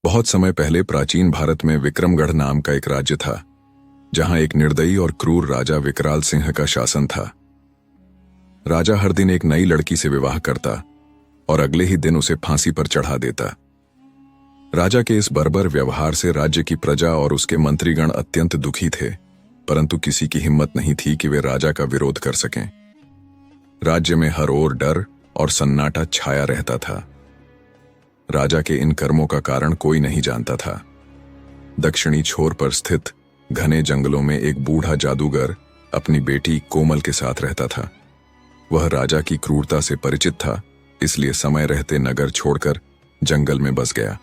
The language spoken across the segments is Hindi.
बहुत समय पहले प्राचीन भारत में विक्रमगढ़ नाम का एक राज्य था, जहां एक निर्दयी और क्रूर राजा विकराल सिंह का शासन था। राजा हर दिन एक नई लड़की से विवाह करता और अगले ही दिन उसे फांसी पर चढ़ा देता। राजा के इस बर्बर व्यवहार से राज्य की प्रजा और उसके मंत्रीगण अत्यंत दुखी थे, परंतु किसी की हिम्मत नहीं थी कि वे राजा का विरोध कर सकें। राज्य में हर ओर डर और सन्नाटा छाया रहता था। राजा के इन कर्मों का कारण कोई नहीं जानता था। दक्षिणी छोर पर स्थित घने जंगलों में एक बूढ़ा जादूगर अपनी बेटी कोमल के साथ रहता था। वह राजा की क्रूरता से परिचित था, इसलिए समय रहते नगर छोड़कर जंगल में बस गया।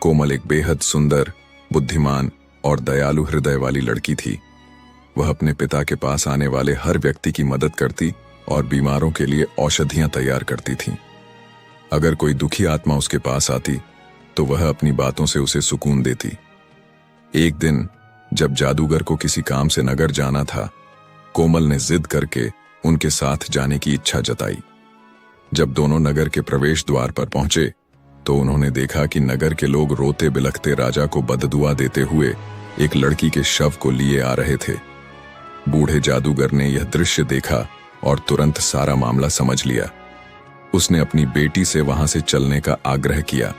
कोमल एक बेहद सुंदर, बुद्धिमान और दयालु हृदय वाली लड़की थी। वह अपने पिता के पास आने वाले हर व्यक्ति की मदद करती और बीमारों के लिए औषधियां तैयार करती थी। अगर कोई दुखी आत्मा उसके पास आती तो वह अपनी बातों से उसे सुकून देती। एक दिन जब जादूगर को किसी काम से नगर जाना था, कोमल ने जिद करके उनके साथ जाने की इच्छा जताई। जब दोनों नगर के प्रवेश द्वार पर पहुंचे तो उन्होंने देखा कि नगर के लोग रोते बिलखते राजा को बददुआ देते हुए एक लड़की के शव को लिए आ रहे थे। बूढ़े जादूगर ने यह दृश्य देखा और तुरंत सारा मामला समझ लिया। उसने अपनी बेटी से वहां से चलने का आग्रह किया,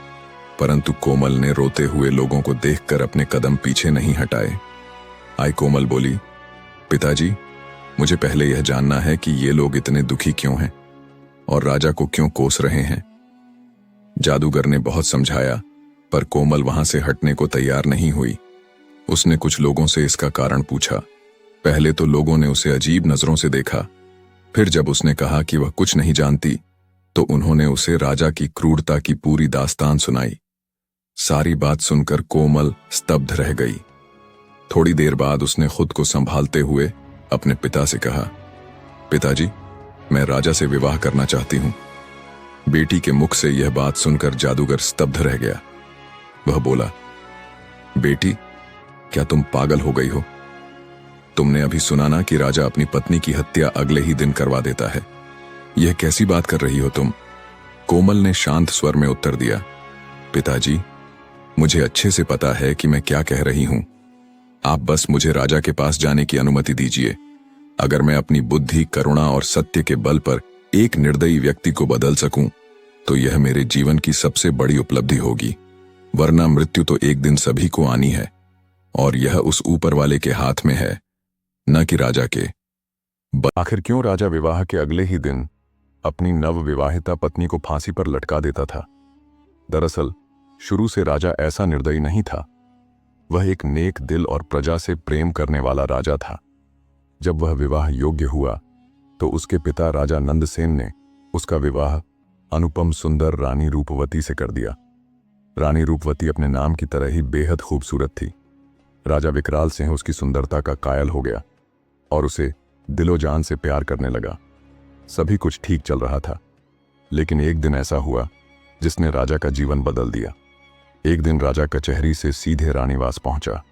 परंतु कोमल ने रोते हुए लोगों को देखकर अपने कदम पीछे नहीं हटाए। आई कोमल बोली, पिताजी, मुझे पहले यह जानना है कि ये लोग इतने दुखी क्यों हैं और राजा को क्यों कोस रहे हैं। जादूगर ने बहुत समझाया, पर कोमल वहां से हटने को तैयार नहीं हुई। उसने कुछ लोगों से इसका कारण पूछा। पहले तो लोगों ने उसे अजीब नजरों से देखा, फिर जब उसने कहा कि वह कुछ नहीं जानती तो उन्होंने उसे राजा की क्रूरता की पूरी दास्तान सुनाई। सारी बात सुनकर कोमल स्तब्ध रह गई। थोड़ी देर बाद उसने खुद को संभालते हुए अपने पिता से कहा, पिताजी, मैं राजा से विवाह करना चाहती हूं। बेटी के मुख से यह बात सुनकर जादूगर स्तब्ध रह गया। वह बोला, बेटी, क्या तुम पागल हो गई हो? तुमने अभी सुना ना कि राजा अपनी पत्नी की हत्या अगले ही दिन करवा देता है। यह कैसी बात कर रही हो तुम? कोमल ने शांत स्वर में उत्तर दिया, पिताजी, मुझे अच्छे से पता है कि मैं क्या कह रही हूं। आप बस मुझे राजा के पास जाने की अनुमति दीजिए। अगर मैं अपनी बुद्धि, करुणा और सत्य के बल पर एक निर्दयी व्यक्ति को बदल सकूं तो यह मेरे जीवन की सबसे बड़ी उपलब्धि होगी, वरना मृत्यु तो एक दिन सभी को आनी है और यह उस ऊपर वाले के हाथ में है, न कि राजा के। आखिर क्यों राजा विवाह के अगले ही दिन अपनी नवविवाहिता पत्नी को फांसी पर लटका देता था? दरअसल शुरू से राजा ऐसा निर्दयी नहीं था। वह एक नेक दिल और प्रजा से प्रेम करने वाला राजा था। जब वह विवाह योग्य हुआ तो उसके पिता राजा नंदसेन ने उसका विवाह अनुपम सुंदर रानी रूपवती से कर दिया। रानी रूपवती अपने नाम की तरह ही बेहद खूबसूरत थी। राजा विकराल सिंह उसकी सुंदरता का कायल हो गया और उसे दिलो जान से प्यार करने लगा। सभी कुछ ठीक चल रहा था, लेकिन एक दिन ऐसा हुआ जिसने राजा का जीवन बदल दिया। एक दिन राजा कचहरी से सीधे रानीवास पहुंचा।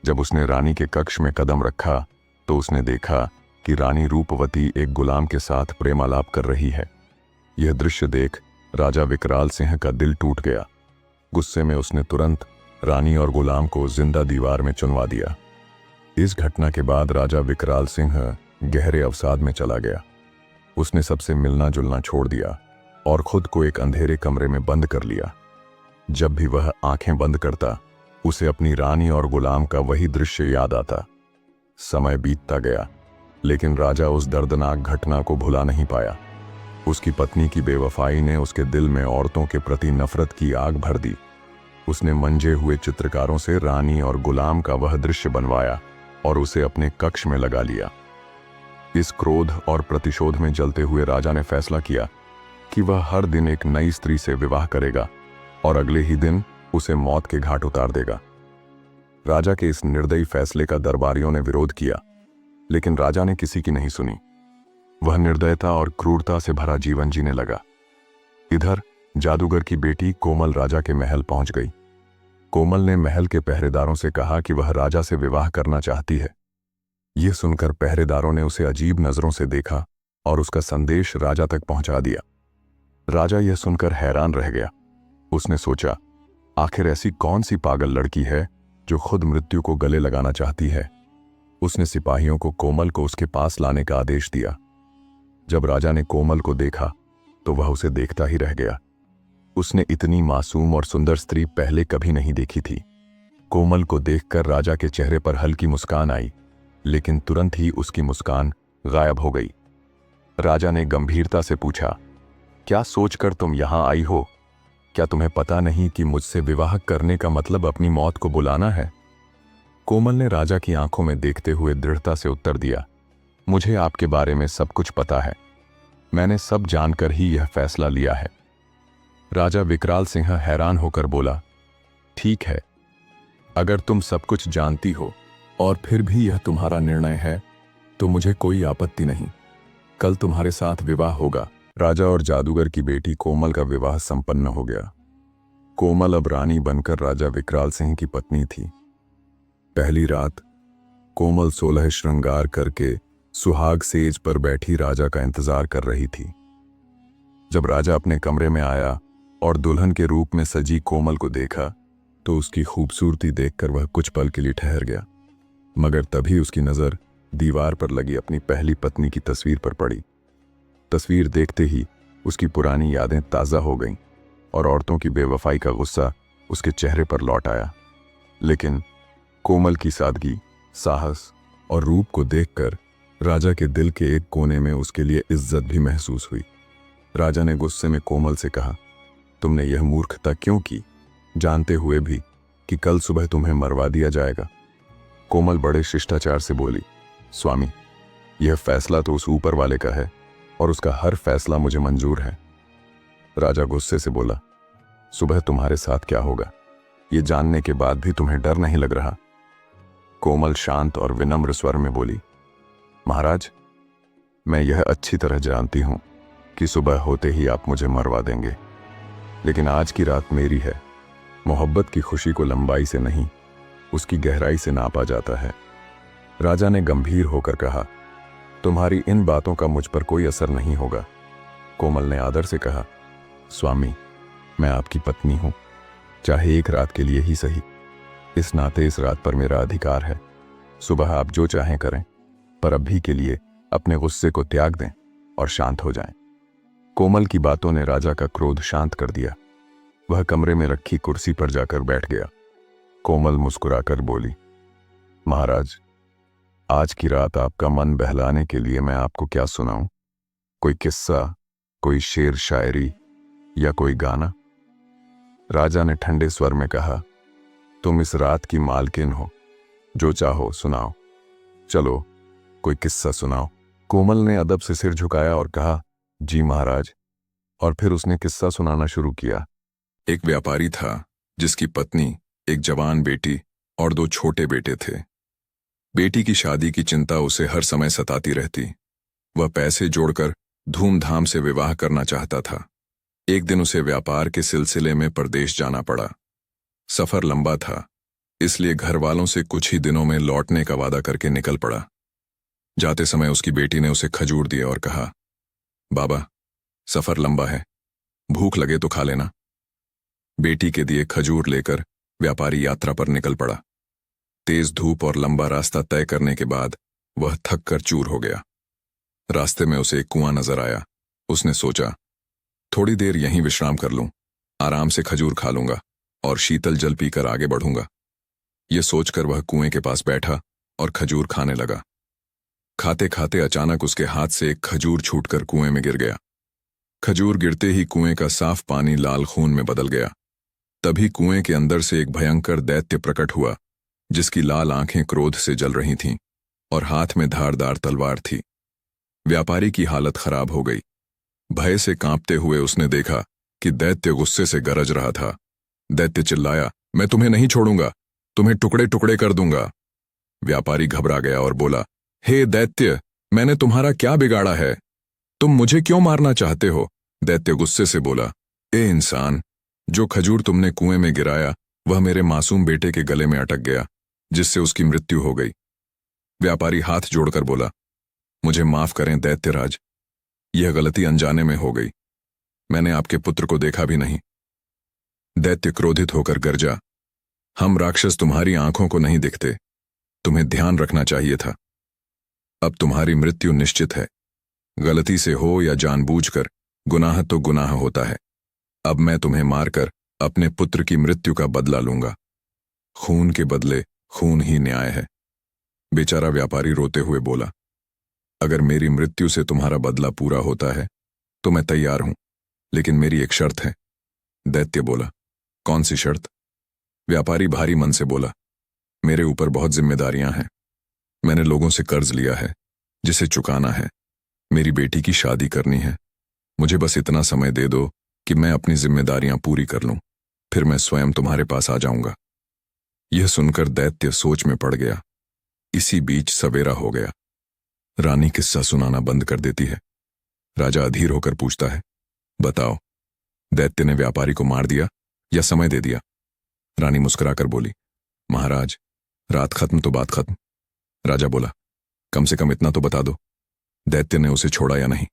जब उसने रानी के कक्ष में कदम रखा तो उसने देखा कि रानी रूपवती एक गुलाम के साथ प्रेमालाप कर रही है। यह दृश्य देख राजा विकराल सिंह का दिल टूट गया। गुस्से में उसने तुरंत रानी और गुलाम को जिंदा दीवार में चुनवा दिया। इस घटना के बाद राजा विकराल सिंह गहरे अवसाद में चला गया। उसने सबसे मिलना जुलना छोड़ दिया और खुद को एक अंधेरे कमरे में बंद कर लिया। जब भी वह आंखें बंद करता, उसे अपनी रानी और गुलाम का वही दृश्य याद आता। समय बीतता गया, लेकिन राजा उस दर्दनाक घटना को भुला नहीं पाया। उसकी पत्नी की बेवफाई ने उसके दिल में औरतों के प्रति नफरत की आग भर दी। उसने मंजे हुए चित्रकारों से रानी और गुलाम का वह दृश्य बनवाया और उसे अपने कक्ष में लगा लिया। इस क्रोध और प्रतिशोध में जलते हुए राजा ने फैसला किया कि वह हर दिन एक नई स्त्री से विवाह करेगा और अगले ही दिन उसे मौत के घाट उतार देगा। राजा के इस निर्दयी फैसले का दरबारियों ने विरोध किया, लेकिन राजा ने किसी की नहीं सुनी। वह निर्दयता और क्रूरता से भरा जीवन जीने लगा। इधर जादूगर की बेटी कोमल राजा के महल पहुंच गई। कोमल ने महल के पहरेदारों से कहा कि वह राजा से विवाह करना चाहती है। यह सुनकर पहरेदारों ने उसे अजीब नजरों से देखा और उसका संदेश राजा तक पहुंचा दिया। राजा यह सुनकर हैरान रह गया। उसने सोचा, आखिर ऐसी कौन सी पागल लड़की है जो खुद मृत्यु को गले लगाना चाहती है? उसने सिपाहियों को कोमल को उसके पास लाने का आदेश दिया। जब राजा ने कोमल को देखा तो वह उसे देखता ही रह गया। उसने इतनी मासूम और सुंदर स्त्री पहले कभी नहीं देखी थी। कोमल को देखकर राजा के चेहरे पर हल्की मुस्कान आई, लेकिन तुरंत ही उसकी मुस्कान गायब हो गई। राजा ने गंभीरता से पूछा, क्या सोचकर तुम यहां आई हो? क्या तुम्हें पता नहीं कि मुझसे विवाह करने का मतलब अपनी मौत को बुलाना है? कोमल ने राजा की आंखों में देखते हुए दृढ़ता से उत्तर दिया, मुझे आपके बारे में सब कुछ पता है। मैंने सब जानकर ही यह फैसला लिया है। राजा विकराल सिंह हैरान होकर बोला, ठीक है, अगर तुम सब कुछ जानती हो और फिर भी यह तुम्हारा निर्णय है तो मुझे कोई आपत्ति नहीं। कल तुम्हारे साथ विवाह होगा। राजा और जादूगर की बेटी कोमल का विवाह संपन्न हो गया। कोमल अब रानी बनकर राजा विकराल सिंह की पत्नी थी। पहली रात कोमल 16 श्रृंगार करके सुहाग सेज पर बैठी राजा का इंतजार कर रही थी। जब राजा अपने कमरे में आया और दुल्हन के रूप में सजी कोमल को देखा तो उसकी खूबसूरती देखकर वह कुछ पल के लिए ठहर गया, मगर तभी उसकी नजर दीवार पर लगी अपनी पहली पत्नी की तस्वीर पर पड़ी। तस्वीर देखते ही उसकी पुरानी यादें ताज़ा हो गईं और औरतों की बेवफाई का गुस्सा उसके चेहरे पर लौट आया। लेकिन कोमल की सादगी, साहस और रूप को देखकर राजा के दिल के एक कोने में उसके लिए इज्जत भी महसूस हुई। राजा ने गुस्से में कोमल से कहा, तुमने यह मूर्खता क्यों की, जानते हुए भी कि कल सुबह तुम्हें मरवा दिया जाएगा? कोमल बड़े शिष्टाचार से बोली, स्वामी, यह फैसला तो उस ऊपर वाले का है और उसका हर फैसला मुझे मंजूर है। राजा गुस्से से बोला, सुबह तुम्हारे साथ क्या होगा, ये जानने के बाद भी तुम्हें डर नहीं लग रहा? कोमल शांत और विनम्र स्वर में बोली, महाराज, मैं यह अच्छी तरह जानती हूं कि सुबह होते ही आप मुझे मरवा देंगे, लेकिन आज की रात मेरी है। मोहब्बत की खुशी को लंबाई से नहीं, उसकी गहराई से नापा जाता है। राजा ने गंभीर होकर कहा, तुम्हारी इन बातों का मुझ पर कोई असर नहीं होगा। कोमल ने आदर से कहा, स्वामी, मैं आपकी पत्नी हूं, चाहे एक रात के लिए ही सही। इस नाते इस रात पर मेरा अधिकार है। सुबह आप जो चाहें करें, पर अभी के लिए अपने गुस्से को त्याग दें और शांत हो जाएं। कोमल की बातों ने राजा का क्रोध शांत कर दिया। वह कमरे में रखी कुर्सी पर जाकर बैठ गया। कोमल मुस्कुराकर बोली, महाराज, आज की रात आपका मन बहलाने के लिए मैं आपको क्या सुनाऊं? कोई किस्सा, कोई शेर शायरी या कोई गाना? राजा ने ठंडे स्वर में कहा, तुम इस रात की मालकिन हो, जो चाहो सुनाओ। चलो, कोई किस्सा सुनाओ। कोमल ने अदब से सिर झुकाया और कहा, जी महाराज। और फिर उसने किस्सा सुनाना शुरू किया। एक व्यापारी था जिसकी पत्नी, एक जवान बेटी और 2 छोटे बेटे थे। बेटी की शादी की चिंता उसे हर समय सताती रहती। वह पैसे जोड़कर धूमधाम से विवाह करना चाहता था। एक दिन उसे व्यापार के सिलसिले में परदेश जाना पड़ा। सफर लंबा था, इसलिए घर वालों से कुछ ही दिनों में लौटने का वादा करके निकल पड़ा। जाते समय उसकी बेटी ने उसे खजूर दिया और कहा, बाबा, सफर लंबा है, भूख लगे तो खा लेना। बेटी के दिए खजूर लेकर व्यापारी यात्रा पर निकल पड़ा। तेज धूप और लंबा रास्ता तय करने के बाद वह थक कर चूर हो गया। रास्ते में उसे एक कुआं नजर आया। उसने सोचा, थोड़ी देर यहीं विश्राम कर लूं, आराम से खजूर खा लूंगा और शीतल जल पीकर आगे बढ़ूंगा। ये सोचकर वह कुएं के पास बैठा और खजूर खाने लगा। खाते खाते अचानक उसके हाथ से एक खजूर छूटकर कुएं में गिर गया। खजूर गिरते ही कुएं का साफ पानी लाल खून में बदल गया। तभी कुएं के अंदर से एक भयंकर दैत्य प्रकट हुआ, जिसकी लाल आंखें क्रोध से जल रही थीं और हाथ में धारदार तलवार थी। व्यापारी की हालत खराब हो गई। भय से कांपते हुए उसने देखा कि दैत्य गुस्से से गरज रहा था। दैत्य चिल्लाया, मैं तुम्हें नहीं छोड़ूंगा, तुम्हें टुकड़े टुकड़े कर दूंगा। व्यापारी घबरा गया और बोला, हे दैत्य, मैंने तुम्हारा क्या बिगाड़ा है? तुम मुझे क्यों मारना चाहते हो? दैत्य गुस्से से बोला, ए इंसान, जो खजूर तुमने कुएं में गिराया वह मेरे मासूम बेटे के गले में अटक गया, जिससे उसकी मृत्यु हो गई। व्यापारी हाथ जोड़कर बोला, मुझे माफ करें दैत्यराज, यह गलती अनजाने में हो गई। मैंने आपके पुत्र को देखा भी नहीं। दैत्य क्रोधित होकर गरजा, हम राक्षस तुम्हारी आंखों को नहीं दिखते, तुम्हें ध्यान रखना चाहिए था। अब तुम्हारी मृत्यु निश्चित है। गलती से हो या जानबूझकर, गुनाह तो गुनाह होता है। अब मैं तुम्हें मारकर अपने पुत्र की मृत्यु का बदला लूंगा। खून के बदले खून ही न्याय है। बेचारा व्यापारी रोते हुए बोला, अगर मेरी मृत्यु से तुम्हारा बदला पूरा होता है तो मैं तैयार हूं, लेकिन मेरी एक शर्त है। दैत्य बोला, कौन सी शर्त? व्यापारी भारी मन से बोला, मेरे ऊपर बहुत जिम्मेदारियां हैं। मैंने लोगों से कर्ज लिया है जिसे चुकाना है। मेरी बेटी की शादी करनी है। मुझे बस इतना समय दे दो कि मैं अपनी जिम्मेदारियां पूरी कर लूं, फिर मैं स्वयं तुम्हारे पास आ जाऊंगा। यह सुनकर दैत्य सोच में पड़ गया। इसी बीच सवेरा हो गया। रानी किस्सा सुनाना बंद कर देती है। राजा अधीर होकर पूछता है, बताओ, दैत्य ने व्यापारी को मार दिया या समय दे दिया? रानी मुस्कुराकर बोली, महाराज, रात खत्म तो बात खत्म। राजा बोला, कम से कम इतना तो बता दो, दैत्य ने उसे छोड़ा या नहीं?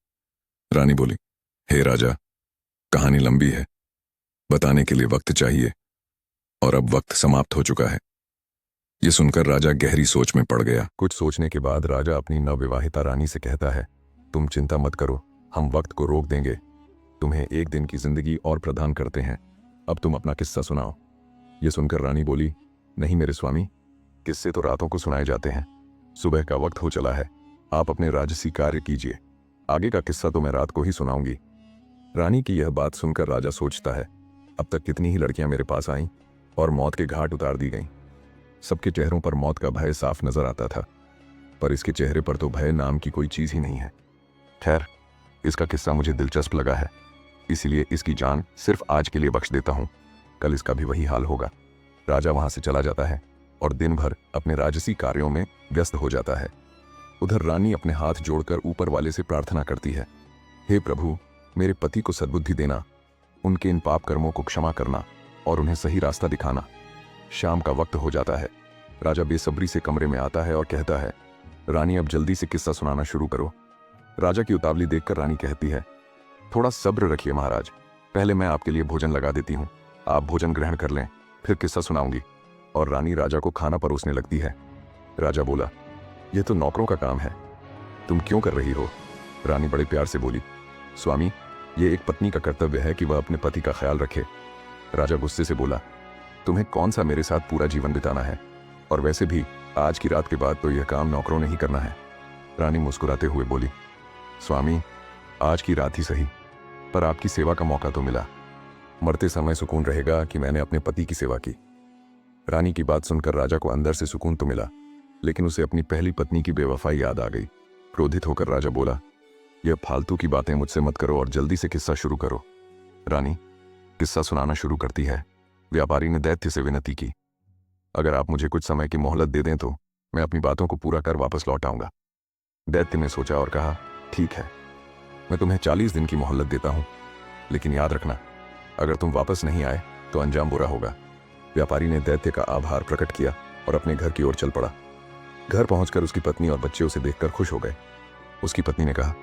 रानी बोली, हे राजा, कहानी लंबी है, बताने के लिए वक्त चाहिए, और अब वक्त समाप्त हो चुका है। यह सुनकर राजा गहरी सोच में पड़ गया। कुछ सोचने के बाद राजा अपनी नवविवाहिता रानी से कहता है, तुम चिंता मत करो, हम वक्त को रोक देंगे। तुम्हें एक दिन की जिंदगी और प्रदान करते हैं। अब तुम अपना किस्सा सुनाओ। यह सुनकर रानी बोली, नहीं मेरे स्वामी, किस्से तो रातों को सुनाए जाते हैं। सुबह का वक्त हो चला है, आप अपने राजसी कार्य कीजिए। आगे का किस्सा तो मैं रात को ही सुनाऊंगी। रानी की यह बात सुनकर राजा सोचता है, अब तक कितनी ही लड़कियां मेरे पास आईं और मौत के घाट उतार दी गईं। सबके चेहरों पर मौत का भय साफ नजर आता था, पर इसके चेहरे पर तो भय नाम की कोई चीज ही नहीं है। खैर, इसका किस्सा मुझे दिलचस्प लगा है, इसीलिए इसकी जान सिर्फ आज के लिए बख्श देता हूं। कल इसका भी वही हाल होगा। राजा वहां से चला जाता है और दिन भर अपने राजसी कार्यों में व्यस्त हो जाता है। उधर रानी अपने हाथ जोड़कर ऊपर वाले से प्रार्थना करती है, हे प्रभु, मेरे पति को सद्बुद्धि देना, उनके इन पाप कर्मों को क्षमा करना और उन्हें सही रास्ता दिखाना। शाम का वक्त हो जाता है। राजा बेसब्री से कमरे में आता है और कहता है, रानी अब जल्दी से किस्सा सुनाना शुरू करो। राजा की उतावली देखकर रानी कहती है, थोड़ा सब्र रखिए महाराज, पहले मैं आपके लिए भोजन लगा देती हूँ, आप भोजन ग्रहण कर लें, फिर किस्सा सुनाऊंगी। और रानी राजा को खाना परोसने लगती है। राजा बोला, यह तो नौकरों का काम है, तुम क्यों कर रही हो? रानी बड़े प्यार से बोली, स्वामी, ये एक पत्नी का कर्तव्य है कि वह अपने पति का ख्याल रखे। राजा गुस्से से बोला, तुम्हें कौन सा मेरे साथ पूरा जीवन बिताना है, और वैसे भी आज की रात के बाद तो यह काम नौकरों ने ही करना है। रानी मुस्कुराते हुए बोली, स्वामी, आज की रात ही सही, पर आपकी सेवा का मौका तो मिला। मरते समय सुकून रहेगा कि मैंने अपने पति की सेवा की। रानी की बात सुनकर राजा को अंदर से सुकून तो मिला, लेकिन उसे अपनी पहली पत्नी की बेवफाई याद आ गई। क्रोधित होकर राजा बोला, यह फालतू की बातें मुझसे मत करो और जल्दी से किस्सा शुरू करो। रानी किस्सा सुनाना शुरू करती है। व्यापारी ने दैत्य से विनती की, अगर आप मुझे कुछ समय की मोहलत दे दें तो मैं अपनी बातों को पूरा कर वापस लौट आऊंगा। दैत्य ने सोचा और कहा, ठीक है, मैं तुम्हें 40 दिन की मोहलत देता हूं, लेकिन याद रखना, अगर तुम वापस नहीं आए तो अंजाम बुरा होगा। व्यापारी ने दैत्य का आभार प्रकट किया और अपने घर की ओर चल पड़ा। घर पहुंचकर उसकी पत्नी और बच्चे उसे देखकर खुश हो गए। उसकी पत्नी ने कहा,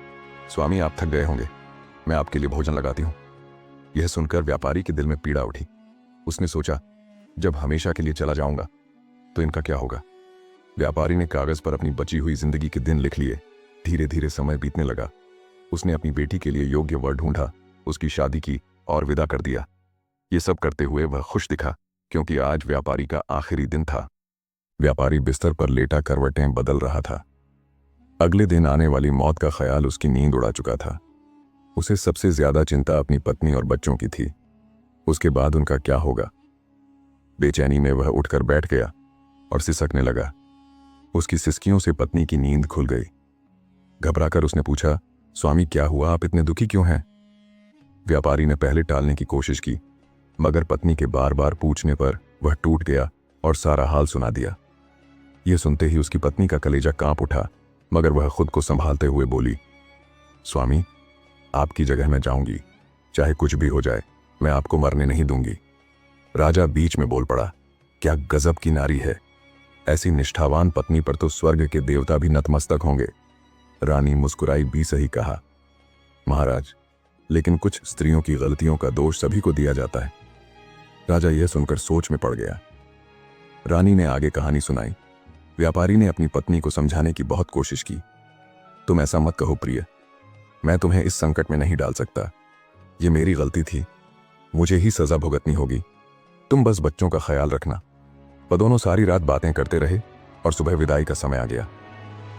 स्वामी, आप थक गए होंगे, मैं आपके लिए भोजन लगाती हूं। यह सुनकर व्यापारी के दिल में पीड़ा उठी। उसने सोचा, जब हमेशा के लिए चला जाऊंगा तो इनका क्या होगा। व्यापारी ने कागज पर अपनी बची हुई जिंदगी के दिन लिख लिए। धीरे धीरे समय बीतने लगा। उसने अपनी बेटी के लिए योग्य वर ढूंढा, उसकी शादी की और विदा कर दिया। ये सब करते हुए वह खुश दिखा, क्योंकि आज व्यापारी का आखिरी दिन था। व्यापारी बिस्तर पर लेटा करवटें बदल रहा था। अगले दिन आने वाली मौत का ख्याल उसकी नींद उड़ा चुका था। उसे सबसे ज्यादा चिंता अपनी पत्नी और बच्चों की थी। उसके बाद उनका क्या होगा। बेचैनी में वह उठकर बैठ गया और सिसकने लगा। उसकी सिसकियों से पत्नी की नींद खुल गई। घबराकर उसने पूछा, स्वामी, क्या हुआ, आप इतने दुखी क्यों हैं? व्यापारी ने पहले टालने की कोशिश की, मगर पत्नी के बार बार पूछने पर वह टूट गया और सारा हाल सुना दिया। यह सुनते ही उसकी पत्नी का कलेजा कांप उठा, मगर वह खुद को संभालते हुए बोली, स्वामी, आपकी जगह मैं जाऊंगी, चाहे कुछ भी हो जाए, मैं आपको मरने नहीं दूंगी। राजा बीच में बोल पड़ा, क्या गजब की नारी है, ऐसी निष्ठावान पत्नी पर तो स्वर्ग के देवता भी नतमस्तक होंगे। रानी मुस्कुराई भी सही कहा, महाराज, लेकिन कुछ स्त्रियों की गलतियों का दोष सभी को दिया जाता है। राजा यह सुनकर सोच में पड़ गया। रानी ने आगे कहानी सुनाई। व्यापारी ने अपनी पत्नी को समझाने की बहुत कोशिश की। तुम ऐसा मत कहो प्रिय, मैं तुम्हें इस संकट में नहीं डाल सकता। ये मेरी गलती थी, मुझे ही सजा भुगतनी होगी। तुम बस बच्चों का ख्याल रखना। वह दोनों सारी रात बातें करते रहे और सुबह विदाई का समय आ गया।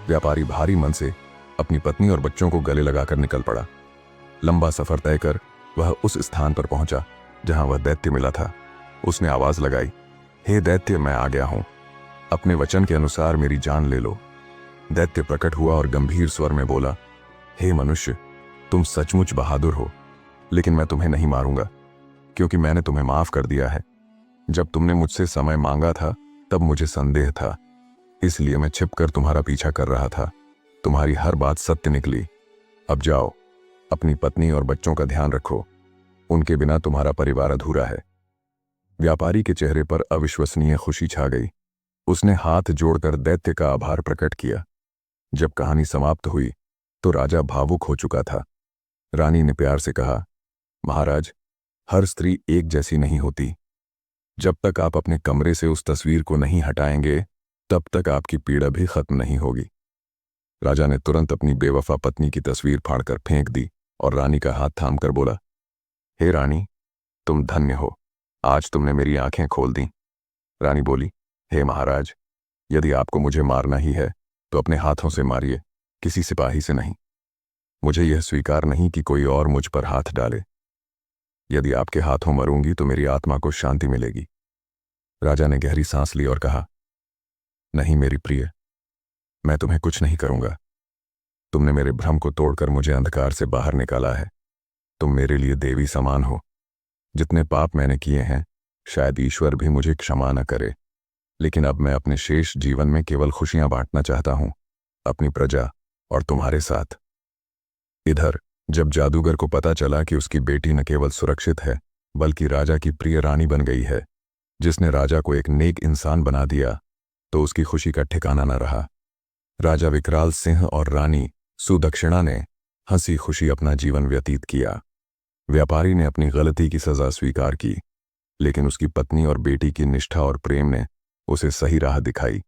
व्यापारी भारी मन से अपनी पत्नी और बच्चों को गले लगाकर निकल पड़ा। लंबा सफर तय कर वह उस स्थान पर पहुंचा जहां वह दैत्य मिला था। उसने आवाज लगाई, हे दैत्य, मैं आ गया हूं, अपने वचन के अनुसार मेरी जान ले लो। दैत्य प्रकट हुआ और गंभीर स्वर में बोला, हे मनुष्य, तुम सचमुच बहादुर हो, लेकिन मैं तुम्हें नहीं मारूंगा, क्योंकि मैंने तुम्हें माफ कर दिया है। जब तुमने मुझसे समय मांगा था तब मुझे संदेह था, इसलिए मैं छिपकर तुम्हारा पीछा कर रहा था। तुम्हारी हर बात सत्य निकली। अब जाओ, अपनी पत्नी और बच्चों का ध्यान रखो, उनके बिना तुम्हारा परिवार अधूरा है। व्यापारी के चेहरे पर अविश्वसनीय खुशी छा गई। उसने हाथ जोड़कर दैत्य का आभार प्रकट किया। जब कहानी समाप्त हुई तो राजा भावुक हो चुका था। रानी ने प्यार से कहा, महाराज, हर स्त्री एक जैसी नहीं होती। जब तक आप अपने कमरे से उस तस्वीर को नहीं हटाएंगे तब तक आपकी पीड़ा भी खत्म नहीं होगी। राजा ने तुरंत अपनी बेवफा पत्नी की तस्वीर फाड़कर फेंक दी और रानी का हाथ थामकर बोला, हे रानी, तुम धन्य हो, आज तुमने मेरी आंखें खोल दी। रानी बोली, हे महाराज, यदि आपको मुझे मारना ही है तो अपने हाथों से मारिए, किसी सिपाही से नहीं। मुझे यह स्वीकार नहीं कि कोई और मुझ पर हाथ डाले। यदि आपके हाथों मरूंगी तो मेरी आत्मा को शांति मिलेगी। राजा ने गहरी सांस ली और कहा, नहीं मेरी प्रिय, मैं तुम्हें कुछ नहीं करूंगा। तुमने मेरे भ्रम को तोड़कर मुझे अंधकार से बाहर निकाला है। तुम मेरे लिए देवी समान हो। जितने पाप मैंने किए हैं शायद ईश्वर भी मुझे क्षमा न करे, लेकिन अब मैं अपने शेष जीवन में केवल खुशियां बांटना चाहता हूं, अपनी प्रजा और तुम्हारे साथ। इधर जब जादूगर को पता चला कि उसकी बेटी न केवल सुरक्षित है बल्कि राजा की प्रिय रानी बन गई है, जिसने राजा को एक नेक इंसान बना दिया, तो उसकी खुशी का ठिकाना न रहा। राजा विकराल सिंह और रानी सुदक्षिणा ने हंसी खुशी अपना जीवन व्यतीत किया। व्यापारी ने अपनी गलती की सजा स्वीकार की, लेकिन उसकी पत्नी और बेटी की निष्ठा और प्रेम ने उसे सही राह दिखाई।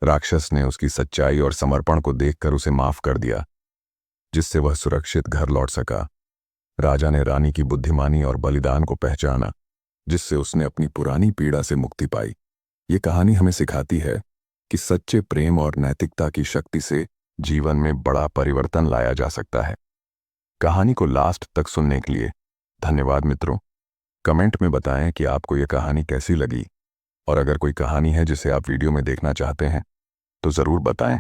राक्षस ने उसकी सच्चाई और समर्पण को देखकर उसे माफ कर दिया, जिससे वह सुरक्षित घर लौट सका। राजा ने रानी की बुद्धिमानी और बलिदान को पहचाना, जिससे उसने अपनी पुरानी पीड़ा से मुक्ति पाई। ये कहानी हमें सिखाती है कि सच्चे प्रेम और नैतिकता की शक्ति से जीवन में बड़ा परिवर्तन लाया जा सकता है। कहानी को लास्ट तक सुनने के लिए धन्यवाद मित्रों। कमेंट में बताएं कि आपको यह कहानी कैसी लगी, और अगर कोई कहानी है जिसे आप वीडियो में देखना चाहते हैं तो ज़रूर बताएं।